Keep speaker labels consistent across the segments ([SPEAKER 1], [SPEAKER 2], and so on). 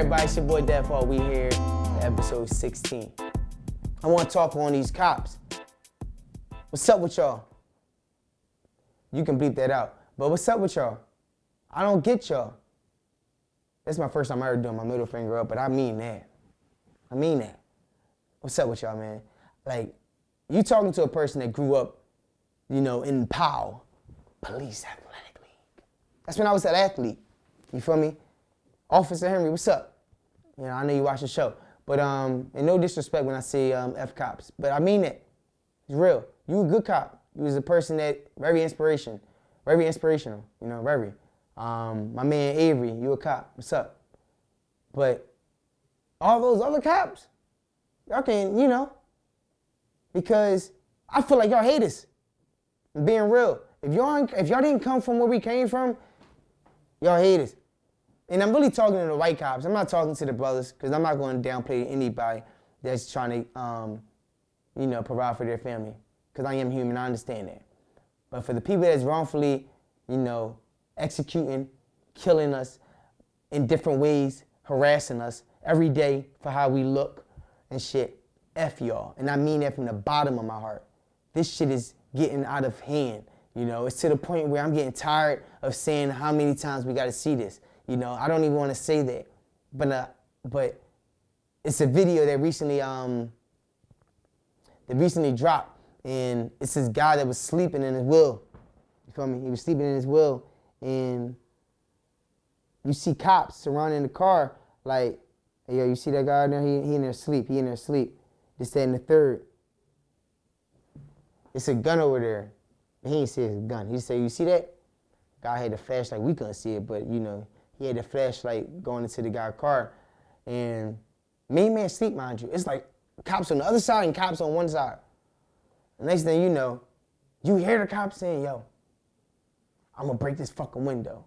[SPEAKER 1] everybody, it's your boy Dev Hall. We here, episode 16. I want to talk on these cops. What's up with y'all? You can bleep that out. But what's up with y'all? I don't get y'all. That's my first time ever doing my middle finger up, but I mean that. I mean that. What's up with y'all, man? Like, you talking to a person that grew up, you know, in PAL, Police Athletic League. That's when I was an athlete. You feel me? Officer Henry, what's up? You know, I know you watch the show. But, and no disrespect when I say F cops, but I mean it. It's real. You a good cop. You was a person that, very inspirational, you know, very. My man Avery, you a cop, what's up? But all those other cops, y'all can, you know, because I feel like y'all hate us. I'm being real. If y'all didn't come from where we came from, y'all hate us. And I'm really talking to the white cops. I'm not talking to the brothers, because I'm not going to downplay anybody that's trying to, you know, provide for their family. Because I am human, I understand that. But for the people that's wrongfully, you know, executing, killing us in different ways, harassing us every day for how we look and shit, F y'all. And I mean that from the bottom of my heart. This shit is getting out of hand. You know, it's to the point where I'm getting tired of saying how many times we got to see this. You know, I don't even want to say that. But it's a video that recently dropped. And it's this guy that was sleeping in his wheel. You feel me? He was sleeping in his wheel. And you see cops surrounding the car like, hey, yo, you see that guy there? He in there asleep. He in there asleep. This, that, and the third. It's a gun over there. He ain't see his gun. He said, you see that? Guy had the flashlight. We couldn't see it, but, you know, he had the flashlight going into the guy's car. And main man sleep, mind you. It's like cops on the other side and cops on one side. The next thing you know, you hear the cops saying, yo, I'm going to break this fucking window.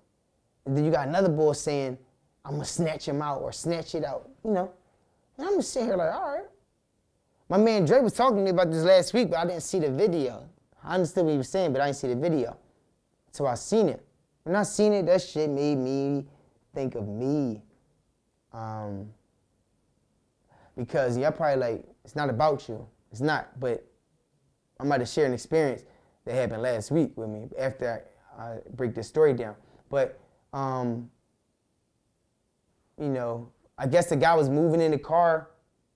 [SPEAKER 1] And then you got another boy saying, I'm going to snatch him out or snatch it out, you know. And I'm just sitting here like, all right. My man Dre was talking to me about this last week, but I didn't see the video. I understood what he was saying, but I didn't see the video. So I seen it. When I seen it, that shit made me think of me. Because y'all probably like, it's not about you. It's not, but I'm about to share an experience that happened last week with me after I break this story down. But, you know, I guess the guy was moving in the car,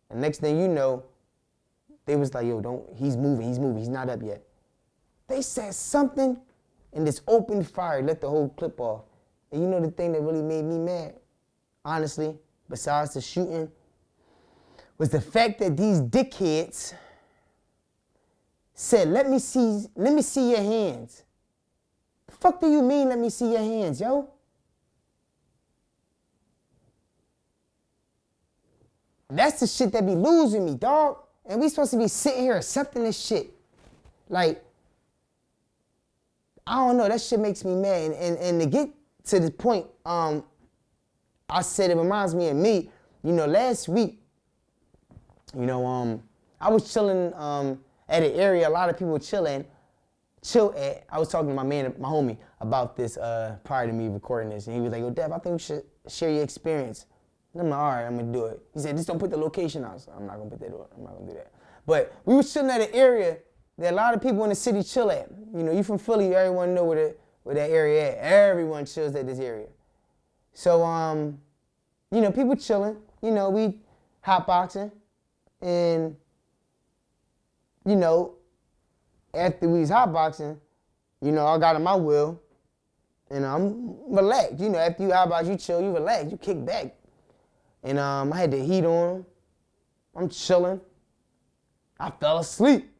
[SPEAKER 1] and next thing you know, they was like, yo, he's moving, he's not up yet. They said something, and this open fire let the whole clip off. And you know the thing that really made me mad, honestly, besides the shooting, was the fact that these dickheads said, let me see your hands. The fuck do you mean, let me see your hands, yo? That's the shit that be losing me, dog. And we supposed to be sitting here accepting this shit. Like, I don't know, that shit makes me mad. And to get to the point, I said it reminds me of me. You know, last week, you know, I was chilling at an area a lot of people chill at. I was talking to my man, my homie, about this prior to me recording this. And he was like, yo, Dev, I think we should share your experience. And I'm like, all right, I'm going to do it. He said, just don't put the location out. So I'm not going to put that out. I'm not going to do that. But we were chilling at an area that a lot of people in the city chill at. You know, you from Philly, everyone know where that area at. Everyone chills at this area. So, you know, people chilling. You know, we hotboxing. And, you know, after we was hotboxing, you know, I got in my wheel. And I'm relaxed. You know, after you hotbox, you chill, you relax, you kick back. And I had the heat on. I'm chilling. I fell asleep.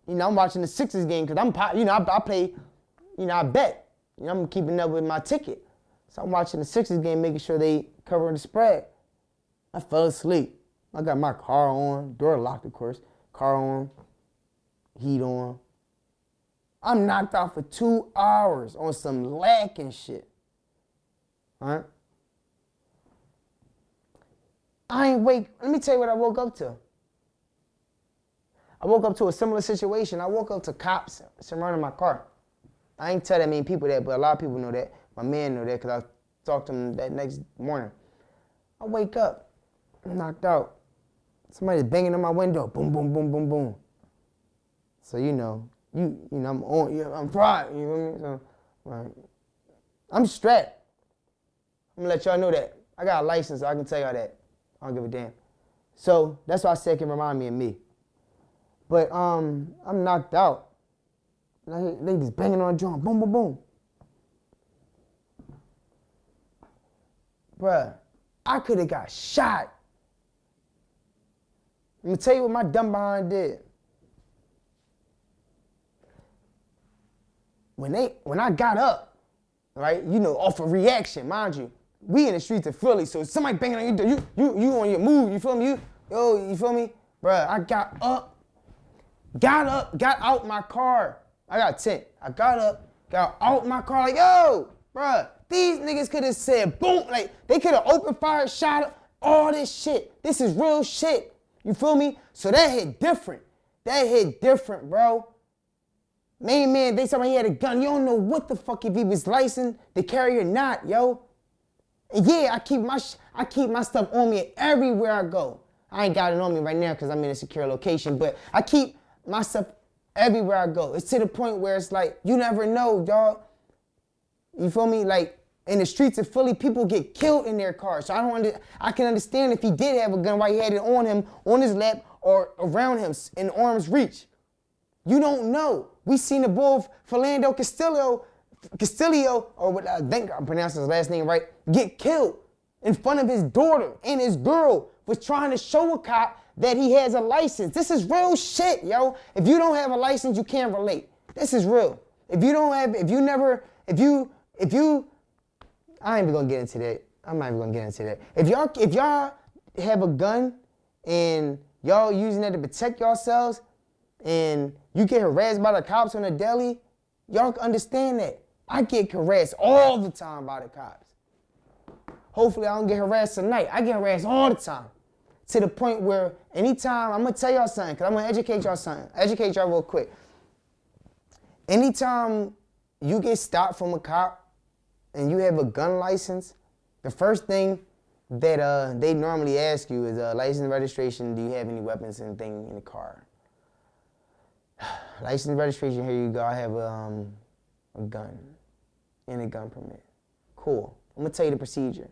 [SPEAKER 1] You know, I'm watching the Sixers game because I play, you know, I bet. You know, I'm keeping up with my ticket. So I'm watching the Sixers game, making sure they cover the spread. I fell asleep. I got my car on, door locked, of course. Car on, heat on. I'm knocked out for 2 hours on some lacking shit. All right? I ain't wake. Let me tell you what I woke up to. I woke up to a similar situation. I woke up to cops surrounding my car. I ain't tell that many people that, but a lot of people know that. My man know that because I talked to him that next morning. I wake up, I'm knocked out. Somebody's banging on my window, boom, boom, boom, boom, boom. So you know, I'm on, I'm fried, you know what I mean? So, like, I'm strapped. I'm gonna let y'all know that. I got a license, so I can tell y'all that. I don't give a damn. So that's why I said it can remind me of me. But I'm knocked out. And I hear niggas banging on the drum, boom, boom, boom. Bruh, I could have got shot. I'm gonna tell you what my dumb behind did. When I got up, right, you know, off a reaction, mind you, we in the streets of Philly, so somebody banging on your door, you on your move, you feel me? You feel me? Bruh, I got out my car. I got a tent. I got out my car like, yo, bruh, these niggas could have said boom, like they could have opened fire, shot up, all this shit. This is real shit. You feel me? So that hit different. Bro. Main man, they told me he had a gun. You don't know what the fuck if he was licensed to carry or not, yo. And yeah, I keep my stuff on me everywhere I go. I ain't got it on me right now because I'm in a secure location, but I keep my stuff everywhere I go. It's to the point where it's like, you never know, dog. You feel me? Like, in the streets of Philly, people get killed in their cars. So I can understand if he did have a gun, why he had it on him, on his lap, or around him in arm's reach. You don't know. We seen the bull Philando Castillo, or what I think I'm pronouncing his last name right, get killed in front of his daughter, and his girl was trying to show a cop that he has a license. This is real shit, yo. If you don't have a license, you can't relate. This is real. I ain't even gonna get into that. I'm not even gonna get into that. If y'all have a gun and y'all using it to protect yourselves and you get harassed by the cops on a daily, y'all understand that. I get harassed all the time by the cops. Hopefully I don't get harassed tonight. I get harassed all the time. To the point where anytime, I'm gonna tell y'all something, because I'm gonna educate y'all real quick. Anytime you get stopped from a cop and you have a gun license, the first thing that they normally ask you is license and registration. Do you have any weapons and thing in the car? License and registration, here you go. I have a gun and a gun permit. Cool. I'm gonna tell you the procedure.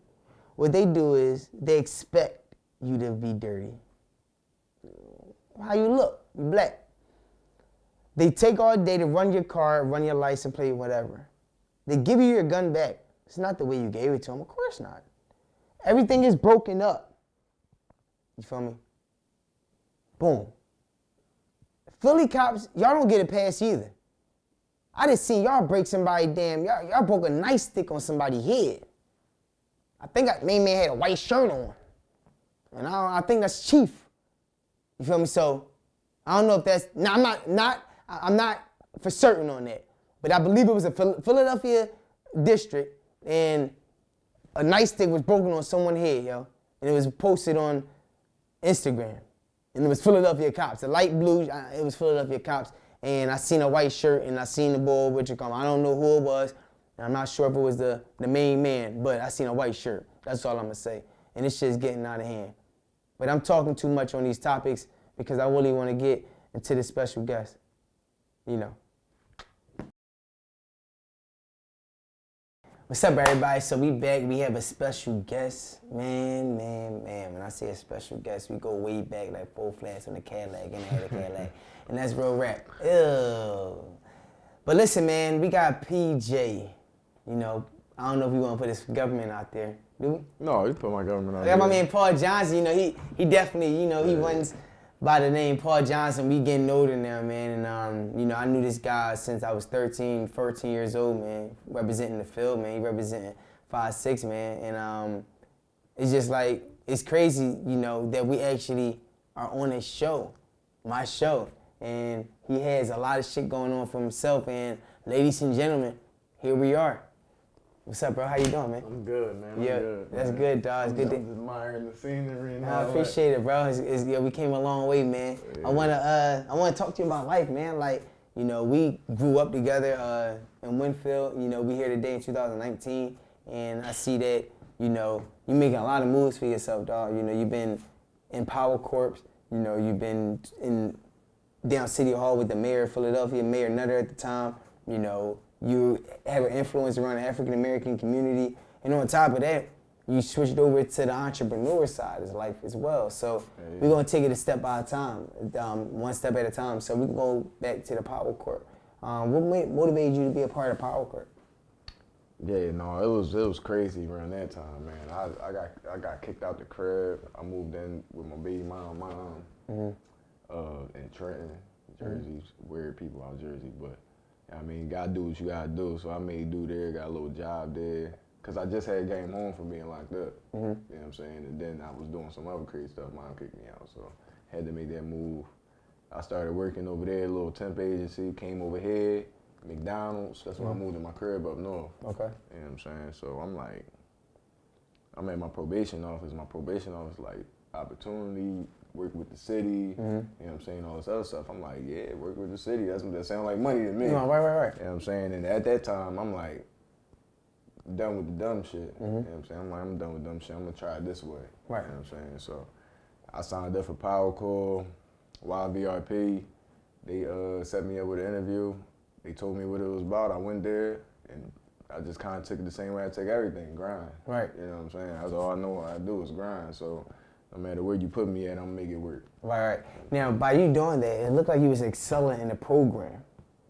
[SPEAKER 1] What they do is they expect you to be dirty. How you look? You black. They take all day to run your car, run your license plate, whatever. They give you your gun back. It's not the way you gave it to them. Of course not. Everything is broken up. You feel me? Boom. Philly cops, y'all don't get a pass either. I just seen y'all break somebody y'all broke a nightstick on somebody's head. I think main man had a white shirt on. And I think that's Chief. You feel me? So I don't know if that's, I'm not for certain on that. But I believe it was a Philadelphia district and a nightstick was broken on someone's head, yo. And it was posted on Instagram. And it was Philadelphia cops. The light blue, it was Philadelphia cops. And I seen a white shirt and I seen the bull Richard come. I don't know who it was. And I'm not sure if it was the main man, but I seen a white shirt. That's all I'm gonna say. And this shit's getting out of hand. But I'm talking too much on these topics because I really want to get into this special guest. You know. What's up, everybody? So we back. We have a special guest. Man. When I say a special guest, we go way back, like 4 flats on the Cadillac, and I had a Cadillac. And that's real rap. Ew. But listen, man, we got PJ. You know, I don't know if we want to put this government out there. Do we?
[SPEAKER 2] No, you put my government out
[SPEAKER 1] I
[SPEAKER 2] there.
[SPEAKER 1] got my man Paul Johnson. You know, he definitely, you know, he runs by the name Paul Johnson. We getting older now, man. And, you know, I knew this guy since I was 13, 14 years old, man. Representing the field, man. He representing 5'6", man. And it's just like, it's crazy, you know, that we actually are on a show, my show. And he has a lot of shit going on for himself. And ladies and gentlemen, here we are. What's up, bro? How you doing, man?
[SPEAKER 2] I'm good, man.
[SPEAKER 1] Yeah,
[SPEAKER 2] I'm good.
[SPEAKER 1] that's good, dog. It's good.
[SPEAKER 2] I'm just admiring the scenery and
[SPEAKER 1] I appreciate it, bro. Yeah, we came a long way, man. Yeah. I wanna talk to you about life, man. Like, you know, we grew up together in Winfield. You know, we here today in 2019, and I see that, You know, you making a lot of moves for yourself, dog. You know, you've been in Power Corps. You know, you've been in down City Hall with the mayor of Philadelphia, Mayor Nutter at the time. You know, you have an influence around the African American community. And on top of that, you switched over to the entrepreneur side of life as well. So we're going to take it a step by a time, one step at a time. So we can go back to the Power Corps. What motivated you to be a part of Power Corps?
[SPEAKER 2] Yeah, no, it was crazy around that time, man. I got kicked out the crib. I moved in with my baby mom, in Trenton, Jersey. Weird people out Jersey, but I mean, gotta do what you gotta do. So I made do there, got a little job there. Cause I just had came home from being locked up. You know what I'm saying? And then I was doing some other crazy stuff. Mom kicked me out, so had to make that move. I started working over there, a little temp agency. Came over here, McDonald's. That's when I moved to my crib up north.
[SPEAKER 1] Okay.
[SPEAKER 2] You know what I'm saying? So I'm like, I'm at my probation office. My probation office like opportunity, work with the city. You know what I'm saying? All this other stuff. I'm like, yeah, work with the city. That sounds like money to me.
[SPEAKER 1] No, right.
[SPEAKER 2] You know what I'm saying? And at that time, I'm like, done with the dumb shit. You know what I'm saying? I'm done with dumb shit. I'm gonna try it this way.
[SPEAKER 1] Right.
[SPEAKER 2] You know what I'm saying? So I signed up for Power Corps, YVRP. They set me up with an interview. They told me what it was about. I went there and I just kind of took it the same way I take everything, grind.
[SPEAKER 1] Right.
[SPEAKER 2] You know what I'm saying? That's all I know how to do is grind. So no matter where you put me at, I'm gonna make it work.
[SPEAKER 1] Right. Now, by you doing that, it looked like you was excelling in the program.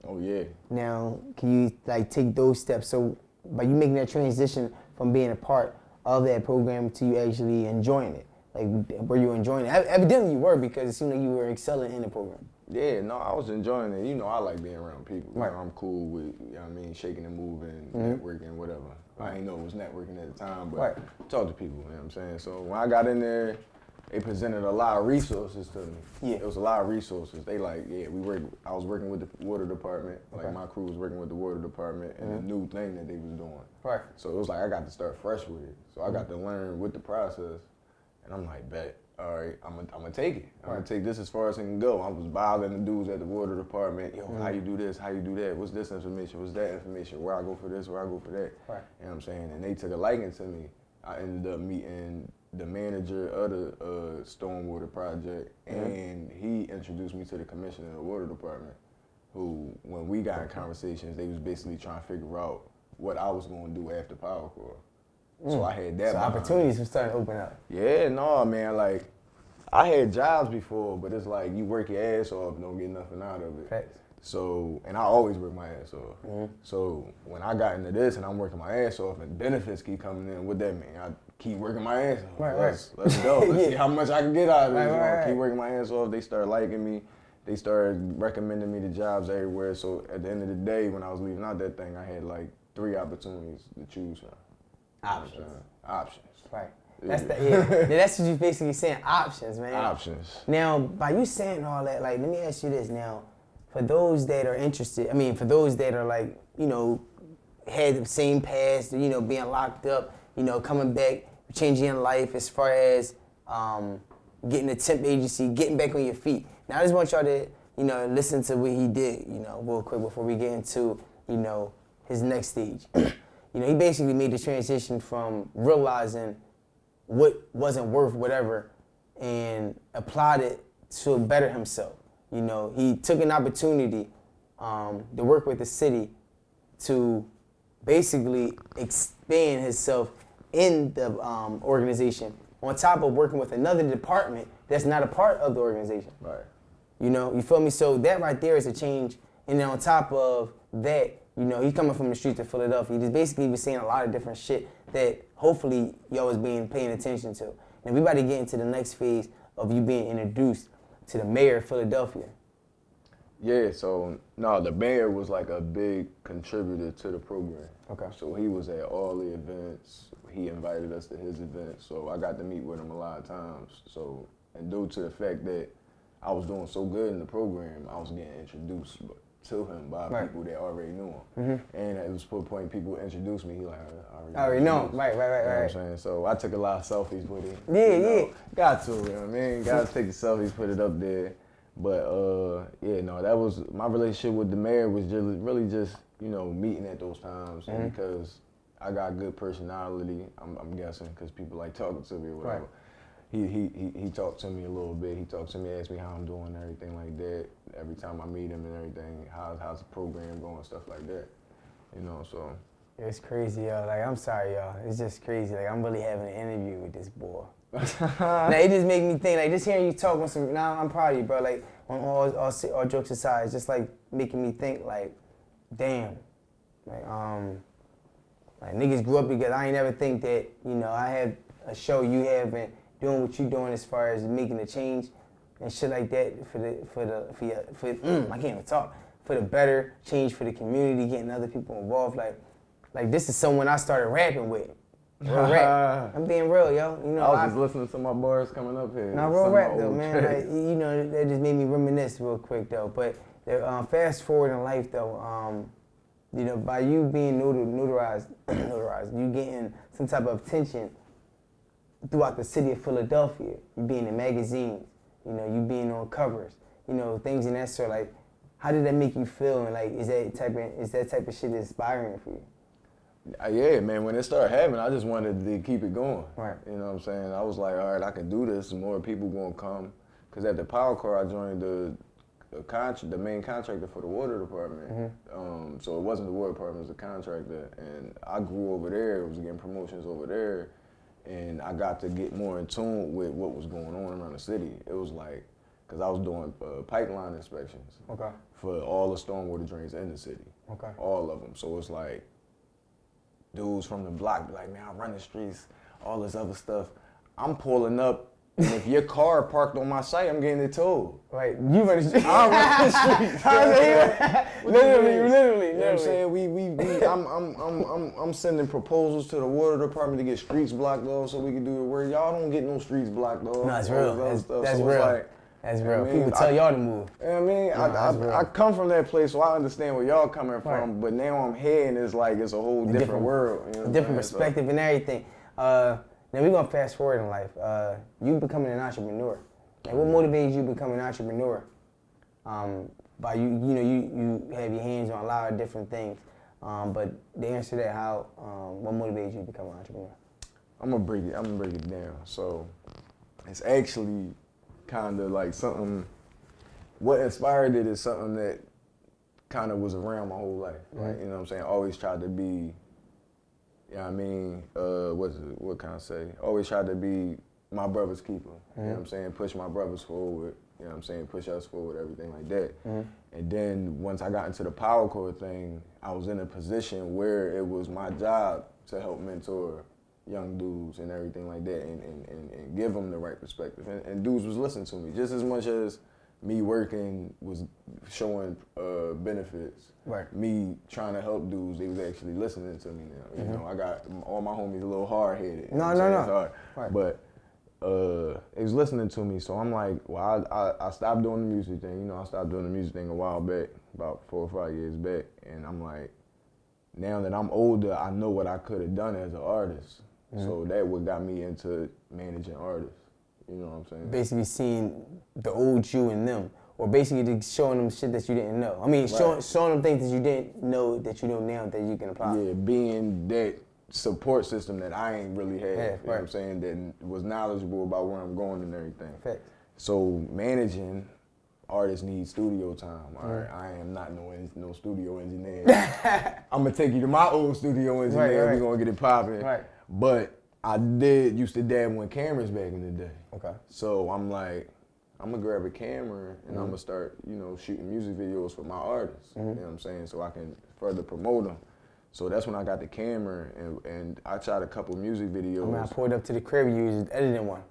[SPEAKER 2] Oh yeah.
[SPEAKER 1] Now, can you like take those steps? So by you making that transition from being a part of that program to you actually enjoying it, like were you enjoying it? Evidently you were, because it seemed like you were excelling in the program.
[SPEAKER 2] Yeah, no, I was enjoying it. You know, I like being around people.
[SPEAKER 1] Right.
[SPEAKER 2] You know, I'm cool with, you know what I mean, shaking and moving, networking, whatever. I ain't know it was networking at the time, but talk to people, you know what I'm saying? So when I got in there, they presented a lot of resources to me.
[SPEAKER 1] Yeah.
[SPEAKER 2] It was a lot of resources. They like, yeah, I was working with the water department. Like my crew was working with the water department and the new thing that they was doing.
[SPEAKER 1] Right.
[SPEAKER 2] So it was like I got to start fresh with it. So I got to learn with the process. And I'm like, bet, all right, I'm gonna take it. I'm gonna take this as far as it can go. I was bothering the dudes at the water department. Yo, how you do this? How you do that? What's this information? What's that information? Where I go for this? Where I go for that?
[SPEAKER 1] Right.
[SPEAKER 2] You know what I'm saying? And they took a liking to me. I ended up meeting the manager of the stormwater project, and he introduced me to the commissioner of the water department, who, when we got in conversations, they was basically trying to figure out what I was going to do after Power Corps. So I had that.
[SPEAKER 1] So opportunities were starting to open up.
[SPEAKER 2] Yeah, no, man, like, I had jobs before, but it's like you work your ass off and don't get nothing out of it.
[SPEAKER 1] Facts.
[SPEAKER 2] So, and I always work my ass off. So when I got into this and I'm working my ass off and benefits keep coming in, what that mean? I keep working my ass off. Let's go. Let's see how much I can get out of this. Keep working my ass off. They started liking me. They started recommending me to jobs everywhere. So at the end of the day, when I was leaving out that thing, I had like 3 opportunities to choose from.
[SPEAKER 1] Options.
[SPEAKER 2] Options.
[SPEAKER 1] Right. That's that's what you basically saying, options, man.
[SPEAKER 2] Options.
[SPEAKER 1] Now, by you saying all that, like, let me ask you this now. For those that are interested, I mean, for those that are like, you know, had the same past, you know, being locked up, you know, coming back, changing your life as far as getting a temp agency, getting back on your feet. Now, I just want y'all to, you know, listen to what he did, you know, real quick before we get into, you know, his next stage. You know, he basically made the transition from realizing what wasn't worth whatever and applied it to better himself. You know, he took an opportunity to work with the city to basically expand himself in the organization, on top of working with another department that's not a part of the organization.
[SPEAKER 2] Right.
[SPEAKER 1] You know, you feel me? So that right there is a change. And then on top of that, you know, he's coming from the streets of Philadelphia. He just basically was saying a lot of different shit that hopefully y'all was paying attention to. And we about to get into the next phase of you being introduced to the mayor of Philadelphia.
[SPEAKER 2] Yeah, so no, the mayor was like a big contributor to the program.
[SPEAKER 1] Okay.
[SPEAKER 2] So he was at all the events. He invited us to his events. So I got to meet with him a lot of times. So, and due to the fact that I was doing so good in the program, I was getting introduced to him by people that already knew him. And it was to a point people introduced me, he like, I already know him.
[SPEAKER 1] Right.
[SPEAKER 2] You know what I'm saying? So I took a lot of selfies with him.
[SPEAKER 1] Yeah.
[SPEAKER 2] Got to, you know what I mean? Got to take the selfies, put it up there. But yeah, no, that was, my relationship with the mayor was just really just, you know, meeting at those times. And because I got good personality. I'm guessing because people like talking to me or whatever.
[SPEAKER 1] Right.
[SPEAKER 2] He talked to me a little bit. He talked to me, asked me how I'm doing, everything like that. Every time I meet him and everything, how's the program going, stuff like that. You know, so.
[SPEAKER 1] It's crazy, yo. Like, I'm sorry, y'all. It's just crazy. Like, I'm really having an interview with this boy. Like, it just make me think, like, just hearing you talk on some, now I'm proud of you, bro. Like, on all jokes aside, it's just, like, making me think, like, damn. Like niggas grew up together. I ain't never think that, you know, I have a show, you have, and doing what you doing as far as making a change and shit like that I can't even talk. For the better, change for the community, getting other people involved. Like this is someone I started rapping with. Real rap. I'm being real, yo. You know,
[SPEAKER 2] I was just listening to my bars coming up here.
[SPEAKER 1] No, real rap though, man. Like, you know, that just made me reminisce real quick though. But fast forward in life though, you know, by you being notarized, you getting some type of attention throughout the city of Philadelphia. You being in magazines, you know, you being on covers, you know, things in that sort. Like, how did that make you feel? And like, is that type of shit inspiring for you?
[SPEAKER 2] Yeah, man, when it started happening, I just wanted to keep it going.
[SPEAKER 1] Right.
[SPEAKER 2] You know what I'm saying? I was like, all right, I can do this. More people gonna come. Because at the Power Car, I joined the main contractor for the water department. Mm-hmm. So it wasn't the water department, it was the contractor. And I grew over there, was getting promotions over there. And I got to get more in tune with what was going on around the city. It was like, because I was doing pipeline inspections for all the stormwater drains in the city. All of them. So it's like, dudes from the block be like, man, I run the streets, all this other stuff. I'm pulling up, and if your car parked on my site, I'm getting it towed.
[SPEAKER 1] Right, you run the streets.
[SPEAKER 2] I run the streets.
[SPEAKER 1] Literally.
[SPEAKER 2] You know what I'm saying? I'm sending proposals to the water department to get streets blocked off so we can do the work. Y'all don't get no streets blocked off.
[SPEAKER 1] No, it's real. That's real.
[SPEAKER 2] Like,
[SPEAKER 1] that's real.
[SPEAKER 2] I mean,
[SPEAKER 1] people tell y'all to move.
[SPEAKER 2] You know what I mean? I come from that place, so I understand where y'all coming from, but now I'm here and it's like, it's a whole different world. You know
[SPEAKER 1] different perspective and everything. Now we're gonna fast forward in life. You becoming an entrepreneur. Like, what motivates you becoming an entrepreneur? By you know, you have your hands on a lot of different things. But the answer to that, what motivates you to become an entrepreneur?
[SPEAKER 2] I'm gonna break it down. So it's actually kind of like something, what inspired it is something that kind of was around my whole life, right? You know what I'm saying? Always tried to be, you know what I mean, what can I say? Always tried to be my brother's keeper, you know what I'm saying? Push my brothers forward, you know what I'm saying? Push us forward, everything like that. And then once I got into the Power Core thing, I was in a position where it was my job to help mentor young dudes and everything like that and give them the right perspective. And dudes was listening to me just as much as me working was showing benefits. Right. Me trying to help dudes, they was actually listening to me now. You know, I got all my homies a little hard-headed.
[SPEAKER 1] No.
[SPEAKER 2] Right. But they was listening to me, so I'm like, well, I stopped doing the music thing. You know, I stopped doing the music thing a while back, about 4 or 5 years back. And I'm like, now that I'm older, I know what I could have done as an artist. So that what got me into managing artists. You know what I'm saying? Basically
[SPEAKER 1] seeing the old you in them, or basically just showing them shit that you didn't know. I mean, showing them things that you didn't know that you know now that you can apply.
[SPEAKER 2] Yeah, being that support system that I ain't really had. You know what I'm saying? That was knowledgeable about where I'm going and everything.
[SPEAKER 1] Fact.
[SPEAKER 2] So managing artists need studio time. All right, I am not no studio engineer. I'm gonna take you to my old studio engineer. We're gonna get it popping. Right. But I used to dabble in cameras back in the day. Okay. So I'm like, I'm gonna grab a camera and I'm gonna start, you know, shooting music videos for my artists. You know what I'm saying? So I can further promote them. So that's when I got the camera and I shot a couple music videos.
[SPEAKER 1] I pulled up to the crib, you was editing one.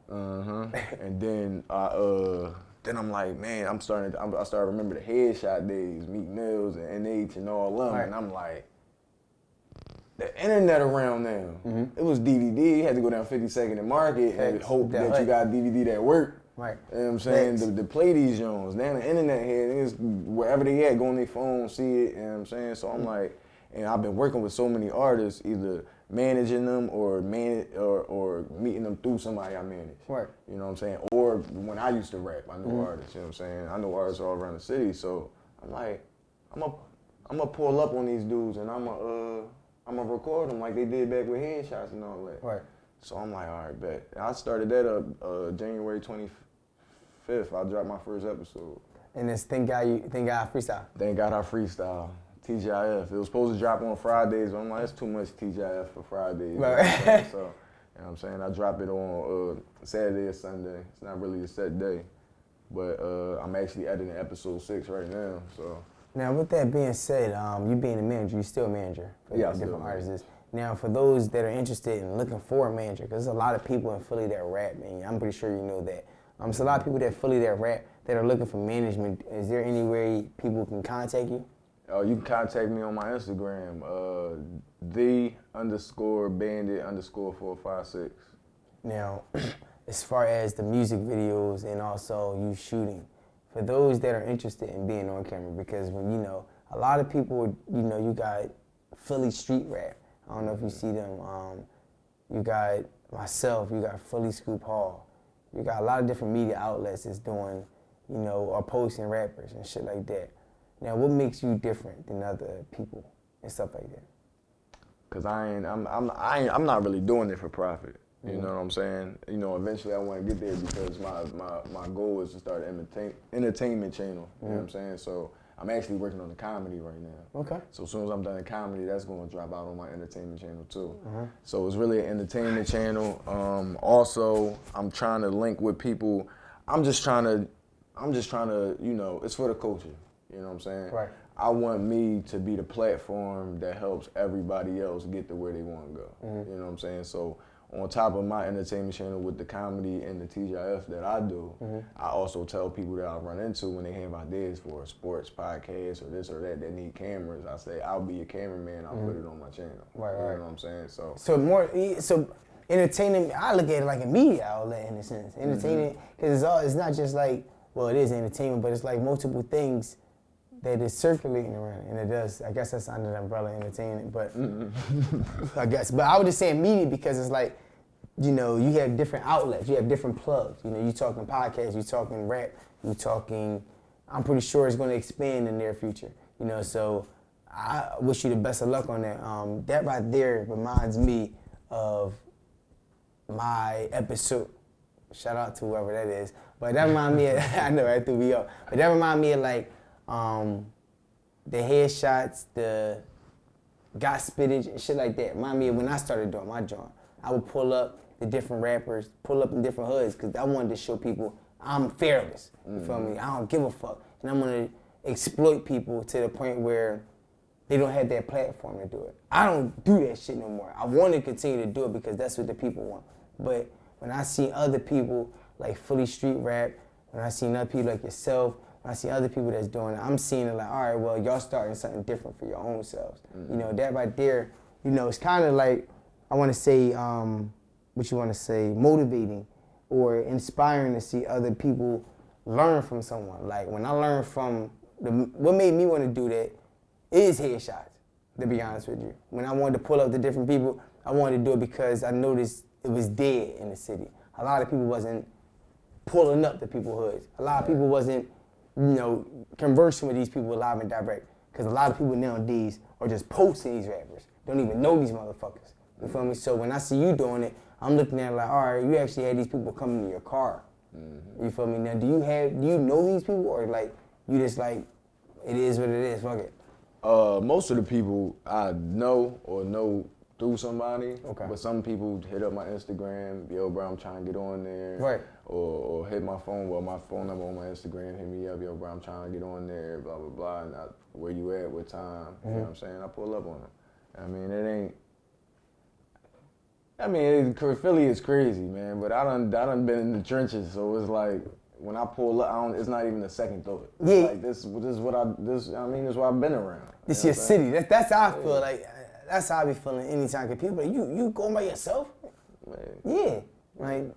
[SPEAKER 2] And then I'm like, man, I started to remember the headshot days, Meek Mills and NH and all them. And I'm like, the internet around now, it was DVD. You had to go down 52nd and Market and hope that you got a DVD that worked. Right. You know what I'm saying? To play these Jones. Now the internet here, niggas, wherever they at, go on their phone, see it, you know what I'm saying? So I'm like, and I've been working with so many artists, either managing them or meeting them through somebody I manage. Right. You know what I'm saying? Or when I used to rap, I knew artists, you know what I'm saying? I know artists all around the city, so I'm like, I'm gonna pull up on these dudes and I'm gonna I'm gonna record them like they did back with Headshots and all that.
[SPEAKER 1] Right.
[SPEAKER 2] So I'm like, all right, bet. And I started that up January 25th. I dropped my first episode.
[SPEAKER 1] And it's Thank God Freestyle.
[SPEAKER 2] Thank God I freestyle. TGIF. It was supposed to drop on Fridays, but I'm like, that's too much TGIF for Fridays.
[SPEAKER 1] Right.
[SPEAKER 2] So, you know what I'm saying? I drop it on Saturday or Sunday. It's not really a set day. But I'm actually editing episode 6 right now, so.
[SPEAKER 1] Now, with that being said, you being a manager, you're still a manager for different artists. Now, for those that are interested in looking for a manager, because there's a lot of people in Philly that rap, and I'm pretty sure you know that. There's a lot of people that Philly that rap that are looking for management. Is there any way people can contact you?
[SPEAKER 2] You can contact me on my Instagram, the_bandit_456.
[SPEAKER 1] Now, as far as the music videos and also you shooting, for those that are interested in being on camera, because when a lot of people, you got Philly street rap. I don't know if you see them. You got myself. You got Philly Scoop Hall. You got a lot of different media outlets that's doing, or posting rappers and shit like that. Now, what makes you different than other people and stuff like that?
[SPEAKER 2] Cause I'm not really doing it for profit. You know what I'm saying? Eventually I want to get there because my goal is to start an entertainment channel. You know what I'm saying? So I'm actually working on the comedy right now.
[SPEAKER 1] Okay.
[SPEAKER 2] So as soon as I'm done in comedy, that's going to drop out on my entertainment channel too. So it's really an entertainment channel. Also, I'm trying to link with people. I'm just trying to, it's for the culture. You know what I'm saying?
[SPEAKER 1] Right.
[SPEAKER 2] I want me to be the platform that helps everybody else get to where they want to go. You know what I'm saying? So on top of my entertainment channel with the comedy and the TGIF that I do, I also tell people that I run into when they have ideas for a sports podcast or this or that need cameras. I say, I'll be a cameraman. I'll put it on my channel.
[SPEAKER 1] Right.
[SPEAKER 2] You know what I'm saying? So
[SPEAKER 1] Entertainment, I look at it like a media outlet in a sense. Entertainment, because it's not just like, well, it is entertainment, but it's like multiple things that is circulating around, and it does. I guess that's under the umbrella of entertainment, but I guess. But I was just saying media because it's like, you have different outlets, you have different plugs. You talking podcasts, you talking rap, you talking. I'm pretty sure it's going to expand in the near future. So I wish you the best of luck on that. That right there reminds me of my episode. Shout out to whoever that is, but that reminds me of, I know, I threw me up, but that reminds me of like the headshots, the got spittage and shit like that. Remind me of when I started doing my joint. I would pull up the different rappers, pull up in different hoods, because I wanted to show people I'm fearless. You feel me? I don't give a fuck. And I'm gonna exploit people to the point where they don't have that platform to do it. I don't do that shit no more. I want to continue to do it because that's what the people want. But when I see other people like Philly street rap, when I see other people like yourself, when I see other people that's doing it, I'm seeing it like, all right, well, y'all starting something different for your own selves. That right there, it's kind of like, I want to say, motivating or inspiring to see other people learn from someone. Like when I learned from, what made me want to do that is headshots, to be honest with you. When I wanted to pull up the different people, I wanted to do it because I noticed it was dead in the city. A lot of people wasn't pulling up the people's hoods. A lot of people wasn't, conversing with these people live and direct. Because a lot of people nowadays are just posting these rappers. Don't even know these motherfuckers. You feel me? So when I see you doing it, I'm looking at it like, all right, you actually had these people coming to your car. You feel me? Now, do you know these people, or like you just like, it is what it is, fuck it?
[SPEAKER 2] Most of the people I know or know through somebody.
[SPEAKER 1] Okay.
[SPEAKER 2] But some people hit up my Instagram, yo, bro, I'm trying to get on there.
[SPEAKER 1] Right.
[SPEAKER 2] Or hit my phone, my phone number on my Instagram, hit me up, yo, bro, I'm trying to get on there, blah, blah, blah, and where you at, what time, you know what I'm saying? I pull up on them. Philly is crazy, man, but I done been in the trenches, so it's like, when I pull up, it's not even a second thought. It's like, this is what I've been around.
[SPEAKER 1] This your city. That's how I feel. Like, that's how I be feeling anytime. Cause people like, you going by yourself?
[SPEAKER 2] Man.
[SPEAKER 1] Yeah. Like,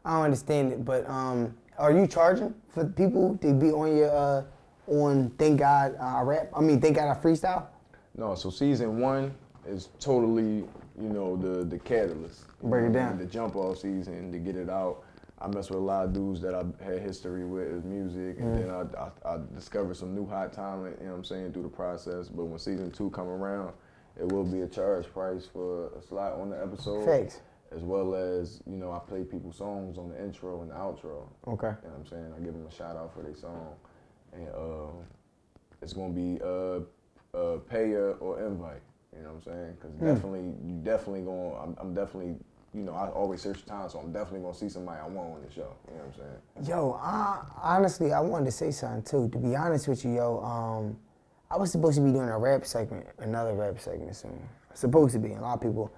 [SPEAKER 1] I don't understand it, but are you charging for people to be on your on Thank God Rap? Thank God I Freestyle?
[SPEAKER 2] No. So season 1 is totally, the catalyst.
[SPEAKER 1] Break it down.
[SPEAKER 2] The jump off season to get it out. I mess with a lot of dudes that I had history with in music, and then I discovered some new hot talent, through the process. But when season 2 come around, it will be a charge price for a slot on the episode.
[SPEAKER 1] Thanks.
[SPEAKER 2] As well as, you know, I play people's songs on the intro and the outro.
[SPEAKER 1] Okay.
[SPEAKER 2] You know what I'm saying? I give them a shout out for their song. And it's going to be payer or invite. You know what I'm saying? Because I'm definitely, you know, I always search time, so I'm definitely going to see somebody I want on the show. You know what I'm saying?
[SPEAKER 1] Yo, honestly, I wanted to say something too. To be honest with you, yo, I was supposed to be doing a rap segment, another rap segment soon. Supposed to be. A lot of people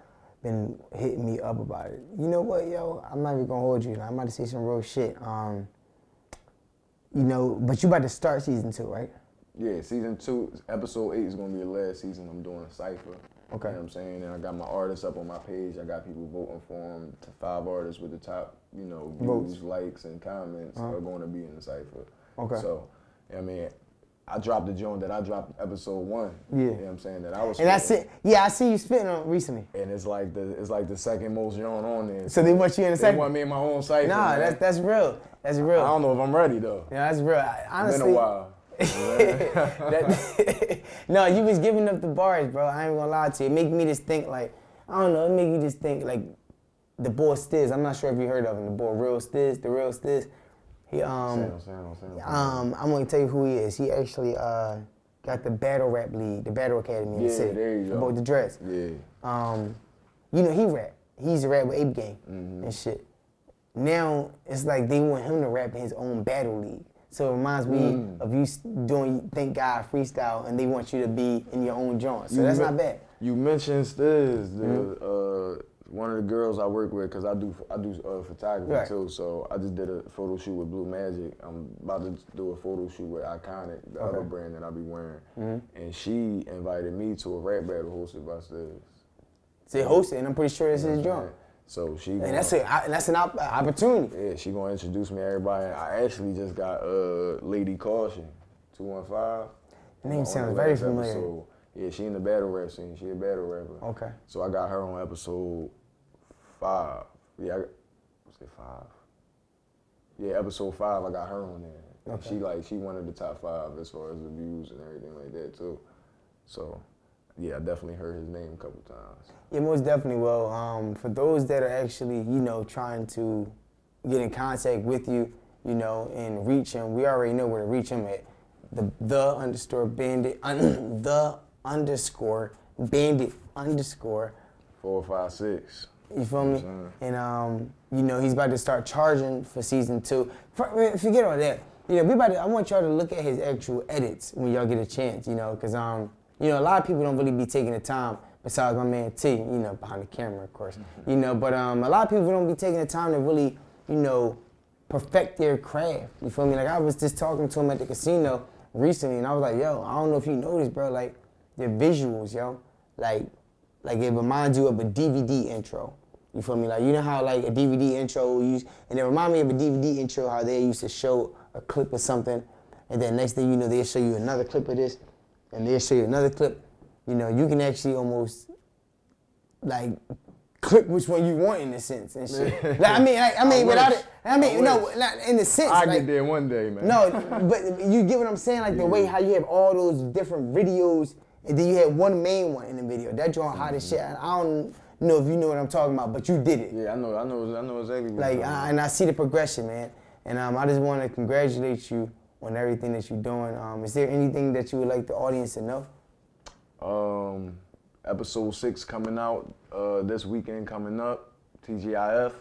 [SPEAKER 1] been hitting me up about it. You know what, yo? I'm not even gonna hold you. I'm about to say some real shit. You know, but you about to start season 2, right?
[SPEAKER 2] Yeah, season 2, episode 8 is gonna be the last season. I'm doing a cypher.
[SPEAKER 1] Okay.
[SPEAKER 2] You know what I'm saying? And I got my artists up on my page. I got people voting for them. 5 artists with the top, you know, views, likes, and comments are going to be in the cypher. Okay. So, I mean, I dropped the joint that I dropped episode 1. Yeah. You know what I'm saying? That I was. And
[SPEAKER 1] that's it. Yeah, I see you spitting on it recently.
[SPEAKER 2] And it's like the second most joint on there.
[SPEAKER 1] So they want you in the cypher?
[SPEAKER 2] They want me in my own cypher.
[SPEAKER 1] Nah, that's real. That's real.
[SPEAKER 2] I don't know if I'm ready though.
[SPEAKER 1] Yeah, that's real. Honestly.
[SPEAKER 2] It's been a while.
[SPEAKER 1] No, you was giving up the bars, bro. I ain't gonna lie to you. It make me just think like, I don't know, it make you just think like the boy Stiz. I'm not sure if you heard of him, the boy the real Stiz. He I'm gonna tell you who he is. He actually got the battle rap league, the battle academy in the city.
[SPEAKER 2] There you go.
[SPEAKER 1] About the dress.
[SPEAKER 2] Yeah.
[SPEAKER 1] You know, he rap. He used to rap with Ape Gang and shit. Now it's like they want him to rap in his own battle league. So it reminds me of you doing Thank God freestyle, and they want you to be in your own joint. So that's not bad.
[SPEAKER 2] You mentioned Stiz, one of the girls I work with, because I do photography too. So I just did a photo shoot with Blue Magic. I'm about to do a photo shoot with Iconic, the other brand that I be wearing. And she invited me to a rap battle hosted by Stiz.
[SPEAKER 1] They hosted, and I'm pretty sure this is his joint.
[SPEAKER 2] So she
[SPEAKER 1] and that's an opportunity.
[SPEAKER 2] Yeah, she gonna introduce me to everybody. I actually just got Lady Caution, 215.
[SPEAKER 1] The name sounds very familiar.
[SPEAKER 2] Episode. Yeah, she in the battle rap scene. She a battle rapper.
[SPEAKER 1] Okay.
[SPEAKER 2] So I got her on episode 5. Yeah, was it 5? Yeah, episode 5. I got her on there. Okay. And she one of the top 5 as far as the views and everything like that too. So. Yeah, I definitely heard his name a couple times.
[SPEAKER 1] Yeah, most definitely. Well, for those that are actually, you know, trying to get in contact with you, you know, and reach him, we already know where to reach him at.
[SPEAKER 2] _bandit_456.
[SPEAKER 1] You feel me? And you know, he's about to start charging for season 2. Forget all that. You know, I want y'all to look at his actual edits when y'all get a chance. You know, because you know, a lot of people don't really be taking the time, besides my man T, you know, behind the camera, of course. You know, but a lot of people don't be taking the time to really, you know, perfect their craft. You feel me? Like, I was just talking to him at the casino recently, and I was like, yo, I don't know if you noticed, bro, like, their visuals, yo. Like it reminds you of a DVD intro. You feel me? Like, you know how, like, a DVD intro, and it reminded me of a DVD intro, how they used to show a clip of something, and then next thing you know, they'll show you another clip of this, and they'll show you another clip. You know, you can actually almost, like, clip which one you want in a sense and shit. Like, not in the sense.
[SPEAKER 2] I'll get there one day, man.
[SPEAKER 1] No, but you get what I'm saying? Like, the way how you have all those different videos, and then you had one main one in the video. That joint hot as shit. I don't know if you know what I'm talking about, but you did it.
[SPEAKER 2] Yeah, I know exactly what
[SPEAKER 1] you're talking about. And I see the progression, man. And I just want to congratulate you on everything that you're doing. Is there anything that you would like the audience to know?
[SPEAKER 2] Episode 6 coming out this weekend coming up. TGIF.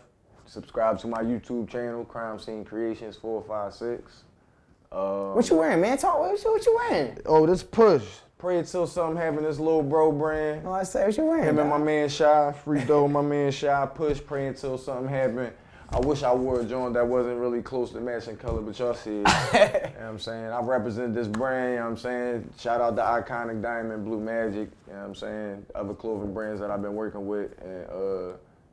[SPEAKER 2] Subscribe to my YouTube channel, Crime Scene Creations 456.
[SPEAKER 1] What you wearing, man? Talk. What you wearing?
[SPEAKER 2] Oh, this Push. Pray until something happen. This little bro brand.
[SPEAKER 1] Oh, I say, what you wearing?
[SPEAKER 2] Him and my man Shy, Free Dough, my man Shy, Push. Pray until something happen. I wish I wore a joint that wasn't really close to matching color, but y'all see it. You know what I'm saying? I represent this brand, you know what I'm saying? Shout out to Iconic Diamond, Blue Magic, you know what I'm saying? Other clothing brands that I've been working with, and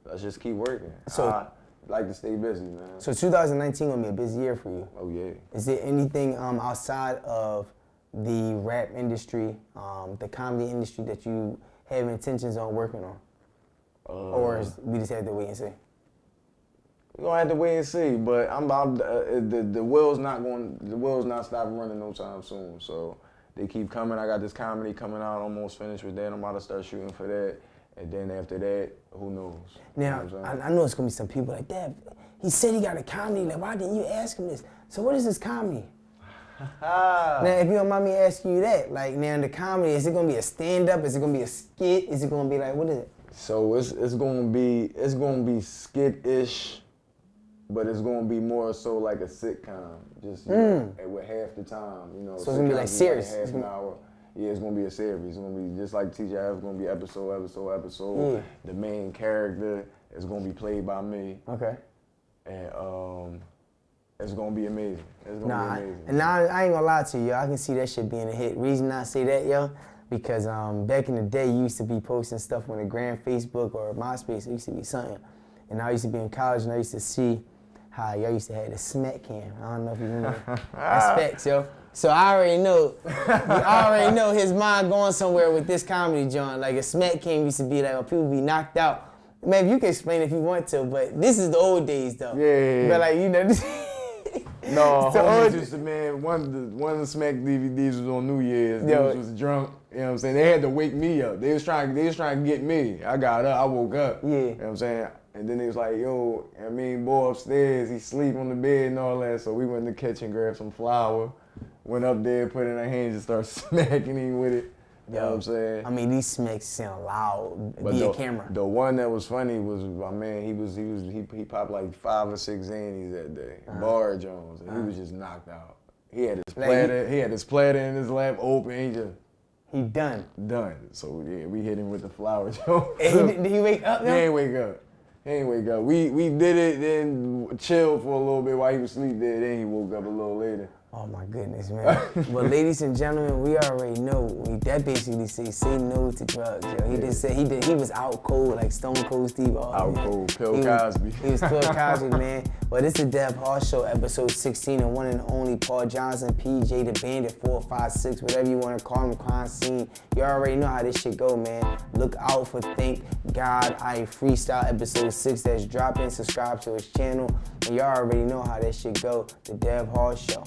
[SPEAKER 2] let's just keep working. So I like to stay busy, man.
[SPEAKER 1] So 2019 gonna be a busy year for you.
[SPEAKER 2] Oh, yeah.
[SPEAKER 1] Is there anything outside of the rap industry, the comedy industry that you have intentions on working on? Or we just have to wait and see?
[SPEAKER 2] We're gonna have to wait and see, but I'm about the wheel's not stopping running no time soon. So they keep coming. I got this comedy coming out, almost finished with that. I'm about to start shooting for that. And then after that, who knows?
[SPEAKER 1] Now,
[SPEAKER 2] You know what
[SPEAKER 1] I know it's gonna be some people like, Dad, he said he got a comedy, like why didn't you ask him this? So what is this comedy? Now, if you don't mind me asking you that, like now the comedy, is it gonna be a stand-up? Is it gonna be a skit? Is it gonna be like, what is it?
[SPEAKER 2] So it's gonna be skit-ish, but it's gonna be more so like a sitcom, just you know, with half the time, you know.
[SPEAKER 1] So it's gonna be like serious.
[SPEAKER 2] Half an hour. Yeah, it's gonna be a series. It's gonna be just like TGIF. It's gonna be episode.
[SPEAKER 1] Yeah.
[SPEAKER 2] The main character is gonna be played by me.
[SPEAKER 1] Okay.
[SPEAKER 2] And it's gonna be amazing. It's gonna be amazing.
[SPEAKER 1] And now I ain't gonna lie to you, I can see that shit being a hit. Reason I say that, yo, because back in the day, you used to be posting stuff on the Gram, Facebook, or MySpace. It used to be something. And I used to be in college, and I used to see how y'all used to have the smack cam. I don't know if you remember. That's facts, yo. So I already know his mind going somewhere with this comedy joint. Like a smack cam used to be like when people be knocked out. Man, you can explain if you want to, but this is the old days though.
[SPEAKER 2] Yeah.
[SPEAKER 1] But like, you know,
[SPEAKER 2] no, homies used to, man, one of the Smack DVDs was on New Year's. Dudes was drunk, you know what I'm saying? They had to wake me up. They was trying to get me. I got up, I woke up.
[SPEAKER 1] Yeah.
[SPEAKER 2] You know what I'm saying? And then they was like, yo, boy upstairs, he sleep on the bed and all that. So we went in the kitchen, grabbed some flour, went up there, put it in our hands and started smacking him with it. You know what I'm saying?
[SPEAKER 1] I mean, these smacks sound loud via camera.
[SPEAKER 2] The one that was funny was my man. He popped like 5 or 6 Xannies that day. Bar Jones, and he was just knocked out. He had his platter. He had his platter in his lap open.
[SPEAKER 1] He done.
[SPEAKER 2] So yeah, we hit him with the flour Jones.
[SPEAKER 1] Did he wake up?
[SPEAKER 2] He ain't wake up. We did it, then chilled for a little bit while he was asleep there. Then he woke up a little later.
[SPEAKER 1] Oh my goodness, man. Well, ladies and gentlemen, we already know. That basically say no to drugs, yo. He just said he was out cold, like Stone Cold Steve Austin.
[SPEAKER 2] Out cold, Bill Cosby.
[SPEAKER 1] He was Bill Cosby, man. Well, this is the Dev Hall Show, episode 16, and one and only Paul Johnson, PJ, the Bandit, 456, whatever you want to call him, crime scene. You already know how this shit go, man. Look out for Thank God I Freestyle, episode 6 that's dropping. Subscribe to his channel, and you already know how that shit go. The Dev Hall Show.